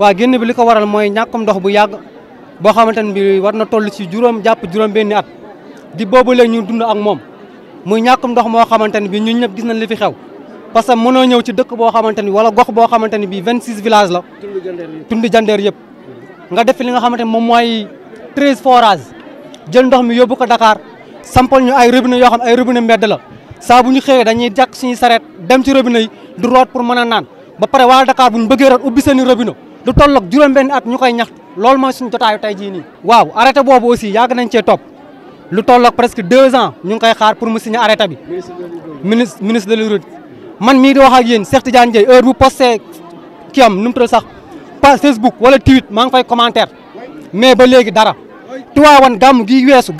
waa génn bi li ko waral mooy ñàkkum ndox bu yàgg boo xamante ne bi war na toll ci juróom jàpp juróom-benni at di boobu léegi ñu dund ak moom muy ñàkkum ndox moo xamante ne bi ñun ñëpp gis nañ li fi xew parce que mënoo ñëw ci dëkk boo xamante ni wala gox boo xamante ni bi 26 villages la tund jandeer yëpp nga def li nga xamante ni moom mooy 13 forages jël ndox mi yóbbu ko Dakar sampal ñu ay robinet yoo xam ay robinet mbedd la saa bu ñu xëyee dañuy jàkk suñu sareet dem ci robinet yi du root pour mën a naan ba pare waa Dakar bu ñu bëggee root ubbi seeni robinet du tolloog juróom-benn at ñu koy ñaxtu loolu mooy suñu jotaayu tey jii nii. waaw arrêté boobu aussi yàgg nañ cee topp lu tolloog presque 2 ans ñu ngi koy xaar pour mu signer arrêté bi. ministre de l'hydraulique man mii di wax ak yéen Cheikh Tidiane Dièye heure bu posté kii am nu mu tudd sax pas Facebook wala tweet maa ngi fay commentaire mais ba léegi dara. Tiwaawan gàmmu gi weesu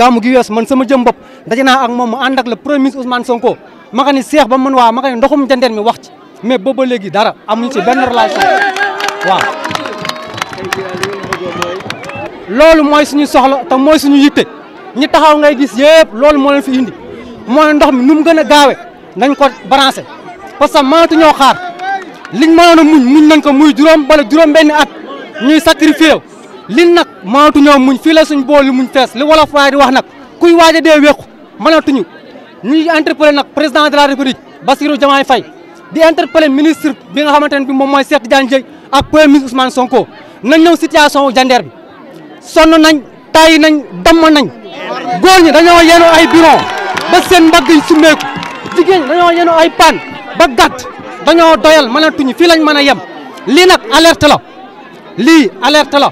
man sama jëm bopp daje naa ak moom mu ànd ak le premier ministre Ousmane Sonko ma ni Cheikh ba mën waa ma ni ndoxum jandeer mi wax ci mais booba léegi dara amuñu ci benn relation waaw. loolu mooy suñu soxla te mooy suñu yitte ñi taxaw ngay gis yëpp loolu moo leen fi indi mooy ndox mi nu mu gën a gaawe nañ ko branché parce que mënatu ñoo xaar liñ mënoon a muñ nañ ko muy juróom-benni at ñuy sacrifié liñ nag mënatu ñoo muñ fii la suñ bool li muñ fees li wolof waaye di wax nag kuy waaj a dee wéqu mënatuñu ñuy interpellé nag président de la république Bassirou Diomaye Faye di interpellé ministre bi nga xamante ne bi moom mooy Cheikh Tidiane Dièye ak premier ministre Ousmane Sonko nañ ñëw situation jandeer bi sonn nañ tàyyi nañ damm nañ góor ñi dañoo yenu ay bureau ba seen mbagg yi summeeku jigéen ñi dañoo yenu ay paan ba gàtt dañoo doyal mënatuñu fii lañ mën a yem lii nag alerte la lii alerte la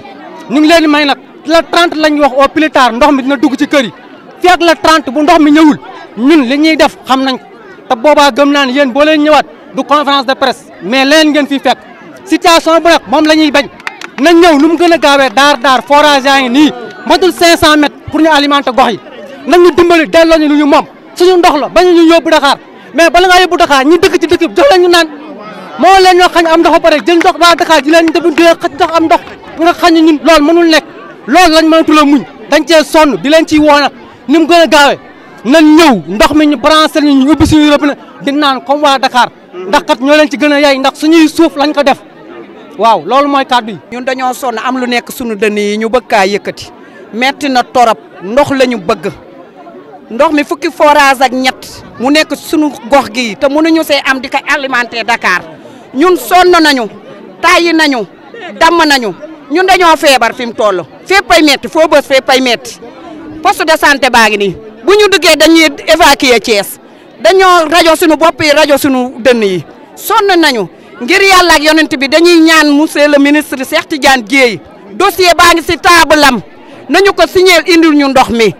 ñu ngi leen di may nag le 30 lañ wax au plus tard ndox mi dina dugg ci kër yi fii ak le 30 bu ndox mi ñëwul ñun li ñuy def xam nañ ko te boobaa gëm naa ne yéen boo leen ñëwaat du conférence de presse mais leneen ngeen fi fekk situation bu nag moom la ñuy bañ nañ ñëw nu mu gën a gaawee daar forage yaa ngi nii matul 500 mètres pour ñu alimenter gox yi nañ ñu dimbali delloo ñu lu ñu moom suñu ndox la bañu ñu yóbbu Dakar mais bala ngaa yóbbu Dakar ñi dëkk ci dëkk bi jox leen ñu naan moo leen ñoo xañ am ndox ba pare jël ndox waa Dakar ji leen ñu def xañ ndox am ndox nga xañ ñun loolu mënul nekk loolu lañ mënatul a muñ dañ cee sonn di leen ciy woo nag ni mu gën a gaawee nañ ñëw ndox mi ñu branché ñu ubbi suñu robinet di naan comme waa Dakar ndax kat ñoo leen ci gën a yay ndax suñuy suuf lañ ko def waaw loolu mooy kàddu yi. ñun dañoo sonn am lu nekk suñu dënn yi ñu bëgg kaa yëkkati metti na torop ndox la ñu bëgg ndox mi fukki forage ak ñett mu nekk suñu gox gi te mënuñu see am di ko alimenter Dakar ñun sonn nañu tàyyi nañu damm nañu ñun dañoo feebar fi mu toll féppay metti foo bës féppay metti poste de santé baa ngi nii bu ñu duggee dañuy évacuer Thiès dañoo rajo suñu bopp yi rajo suñu dënn yi sonn nañu ngir yàlla ak yonent bi dañuy ñaan monsieur le ministre Cheikh Tidiane Dièye dossier baa ngi si taabalam nañu ko signer indil ñu ndox mi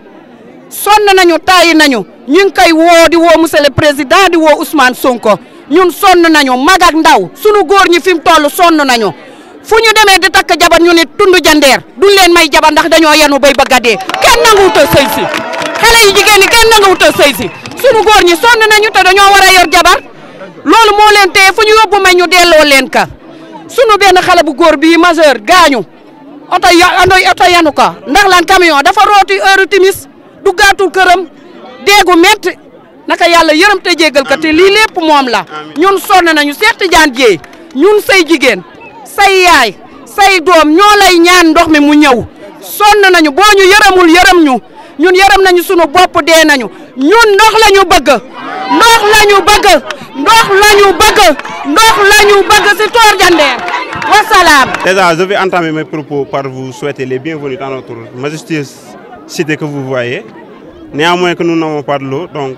sonn nañu tàyyi nañu ñu ngi koy woo di woo monsieur le président di woo Ousmane Sonko ñun sonn nañu mag ak ndaw sunu góor ñi fi mu toll sonn nañu fu ñu demee di takk jabar ñu ne tund jandeer duñ leen may jabar ndax dañoo yenu bay bëgg a dee kenn nanguwut a sëy si xale yu jigéen ñi kenn nanguwut a sëy si sunu góor ñi sonn nañu te dañoo war a yor jabar loolu moo leen téye fu ñu yóbbu may ñu delloo leen ka sunu benn xale bu góor bii majeur gaañu oto yanu ko ndax lan camion dafa rooti heure timis duggaatul këram déegu métti naka yàlla yërëm te jéggal ko te lii lépp moom la ñun sonn nañu Cheikh Tidiane Dièye ñun say jigéen say yaay say doom ñoo lay ñaan ndox mi mu ñëw sonn nañu boo ñu yërëmul yërëm ñu ñun yërëm nañu sunu bopp dee nañu ñun ndox la ñu bëgg ndox la ñu bëgg ndox la ñu bëgg ndox la ñu bëgg si Tor Jandeer wasalaam. Déjà, je vais entamer mes propos par vous souhaiter les bienvenus dans notre majestueuse cité que vous voyez. Néanmoins que nous n'avons pas de l'eau, donc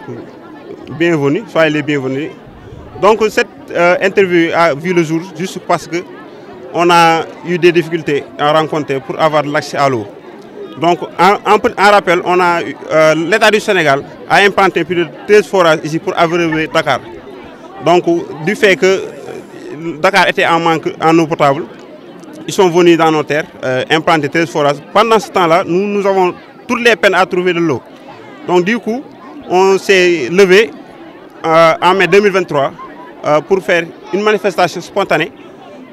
bienvenue, soyez les bienvenus. Donc cette interview a vu le jour juste parce que on a eu des difficultés à rencontrer pour avoir l'accès à l'eau. Donc en rappel, on a l'État du Sénégal a implanté plus de 13 forages ici pour abreuver Dakar. Donc du fait que Dakar était en manque en eau potable, ils sont venus dans nos terres implanter 13 forages. Pendant ce temps-là, nous avons toutes les peines à trouver de l'eau. Donc du coup, on s'est levé en mai 2023 pour faire une manifestation spontanée.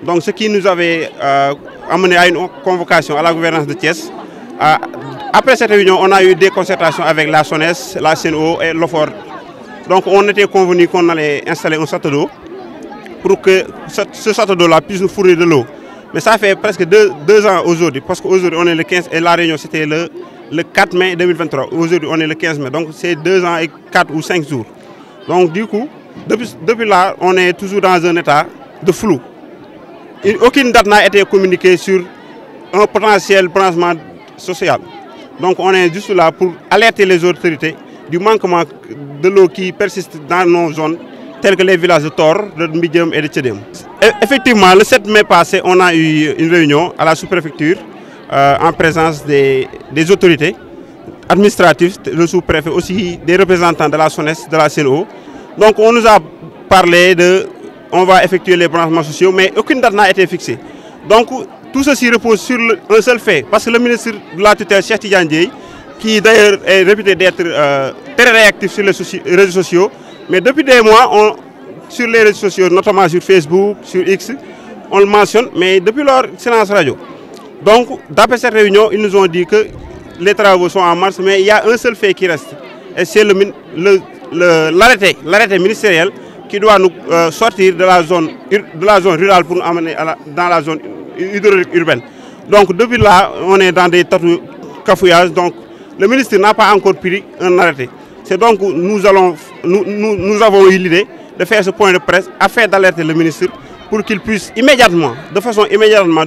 Donc ce qui nous avait amené à une convocation à la gouvernance de Thiès. Après cette réunion, on a eu des concertations avec la SONES, la CNO et l'OFOR. Donc on était convenu qu'on allait installer un château d'eau pour que ce château d'eau-là puisse nous fournir de l'eau. Mais ça fait presque deux ans aujourd'hui, parce qu'aujourd'hui on est le 15 et la réunion c'était le 4 mai 2023. Aujourd'hui on est le 15 mai, donc c'est 2 ans et 4 ou 5 jours. Donc du coup, depuis là, on est toujours dans un état de flou. Aucune date n'a été communiquée sur un potentiel branchement social. Donc on est juste là pour alerter les autorités du manquement de l'eau qui persiste dans nos zones, telles que les villages de Tor, de Mbidjem et de Tchedem. Effectivement, le 7 mai passé, on a eu une réunion à la sous-préfecture en présence des autorités administratives, le sous-préfet, aussi des représentants de la SONES, de la CNO. Donc on nous a parlé on va effectuer les branchements sociaux, mais aucune date n'a été fixée. Donc tout ceci repose sur un seul fait, parce que le ministre de la tutelle, Cheikh Tidiane Dièye, qui d'ailleurs est réputé d'être très réactif sur les réseaux sociaux, mais depuis des mois, sur les réseaux sociaux, notamment sur Facebook, sur X, on le mentionne, mais depuis leur silence radio. Donc, d'après cette réunion, ils nous ont dit que les travaux sont en marche, mais il y a un seul fait qui reste. Et c'est l'arrêté ministériel qui doit nous sortir de la zone rurale pour nous amener dans la zone hydraulique urbaine. Donc, depuis là, on est dans des cafouillages. Donc, le ministre n'a pas encore pris un arrêté. C'est donc nous avons eu l'idée de faire ce point de presse afin d'alerter le ministre pour qu'il puisse immédiatement, de façon immédiatement,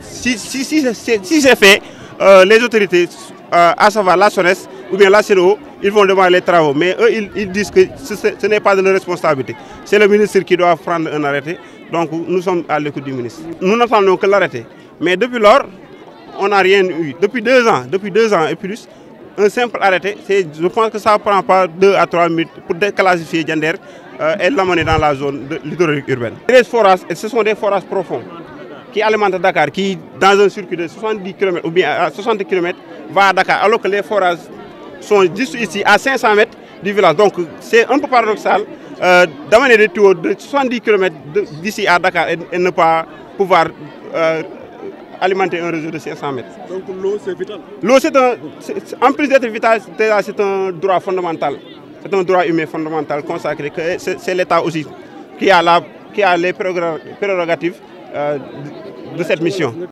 si c'est fait, les autorités, à savoir la SONES ou bien la CNO, ils vont démarrer les travaux. Mais eux, ils disent que ce n'est pas de leur responsabilité. C'est le ministre qui doit prendre un arrêté. Donc nous sommes à l'écoute du ministre. Nous n'attendons que l'arrêté. Mais depuis lors, on n'a rien eu. Depuis 2 ans et plus, un simple arrêté, je pense que ça ne prend pas 2 à 3 minutes pour déclassifier Diender et l'amener dans la zone de l'hydraulique urbaine. Les forages, ce sont des forages profonds qui alimentent Dakar, qui dans un circuit de 70 km ou bien à 60 km va à Dakar, alors que les forages sont juste ici à 500 mètres du village. Donc c'est un peu paradoxal d'amener des tuyaux de 70 km d'ici à Dakar et ne pas pouvoir alimenter un réseau de 500 mètres. Donc l'eau c'est vital. L'eau en plus d'être vital, c'est un droit fondamental. C'est un droit humain fondamental consacré. C'est l'État aussi qui a les prérogatives de cette mission.